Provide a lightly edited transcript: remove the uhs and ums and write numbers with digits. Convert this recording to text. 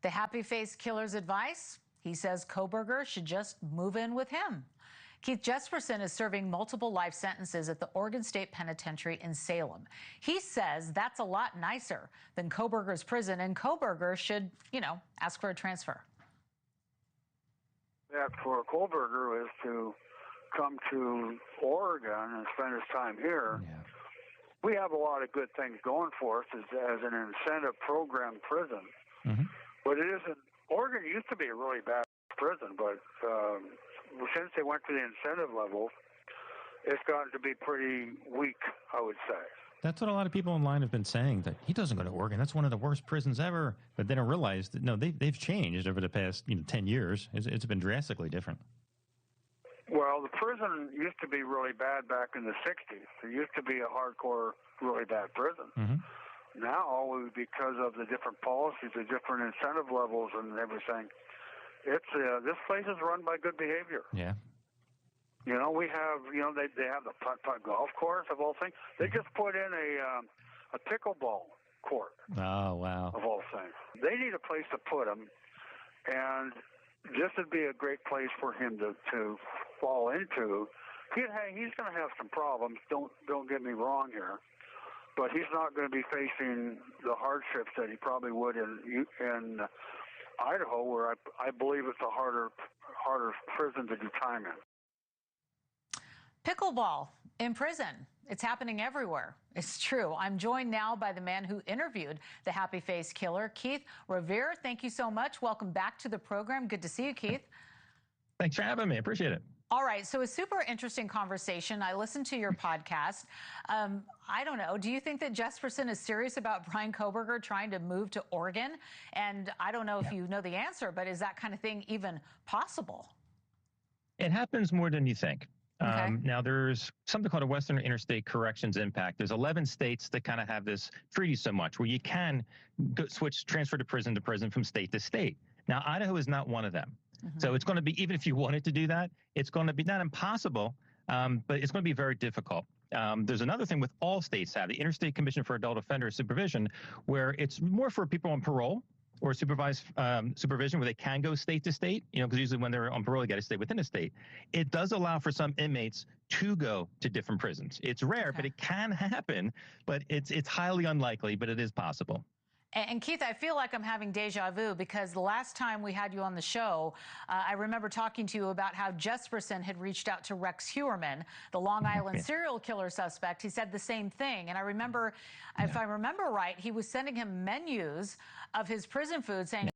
The happy-faced killer's advice? He says Kohberger should just move in with him. Keith Jesperson is serving multiple life sentences at the Oregon State Penitentiary in Salem. He says that's a lot nicer than Kohberger's prison, and Kohberger should, ask for a transfer. That for Kohberger is to come to Oregon and spend his time here. Yeah. We have a lot of good things going for us as an incentive program prison. Mm-hmm. But it isn't. Oregon used to be a really bad prison, but since they went to the incentive level, it's gotten to be pretty weak, I would say. That's what a lot of people online have been saying, that he doesn't go to Oregon. That's one of the worst prisons ever. But then I realized that, no, they've changed over the past 10 years. It's been drastically different. Well, the prison used to be really bad back in the 60s. It used to be a hardcore, really bad prison. Mm-hmm. Now, because of the different policies, the different incentive levels and everything, it's this place is run by good behavior. Yeah. We have, they have the putt-putt golf course of all things. They just put in a pickleball court. Oh, wow. Of all things. They need a place to put him, and this would be a great place for him to fall into. He's going to have some problems. Don't get me wrong here. But he's not going to be facing the hardships that he probably would in Idaho, where I believe it's a harder prison to do time in. Pickleball in prison. It's happening everywhere. It's true. I'm joined now by the man who interviewed the happy-faced killer, Keith Revere. Thank you so much. Welcome back to the program. Good to see you, Keith. Thanks for having me. I appreciate it. All right, so a super interesting conversation. I listened to your podcast. I don't know, do you think that Jesperson is serious about Bryan Kohberger trying to move to Oregon? And I don't know if you know the answer, but is that kind of thing even possible? It happens more than you think. Okay. Now, there's something called a Western Interstate Corrections Impact. There's 11 states that kind of have this treaty so much where you can transfer to prison from state to state. Now, Idaho is not one of them. Mm-hmm. So it's going to be, even if you wanted to do that, it's going to be not impossible, but it's going to be very difficult. There's another thing with all states have, the Interstate Commission for Adult Offender Supervision, where it's more for people on parole or supervised supervision where they can go state to state, because usually when they're on parole, you got to stay within a state. It does allow for some inmates to go to different prisons. It's rare, but it can happen, but it's highly unlikely, but it is possible. And Keith, I feel like I'm having deja vu because the last time we had you on the show, I remember talking to you about how Jesperson had reached out to Rex Heuermann, the Long Island serial killer suspect. He said the same thing. And I remember, if I remember right, he was sending him menus of his prison food saying,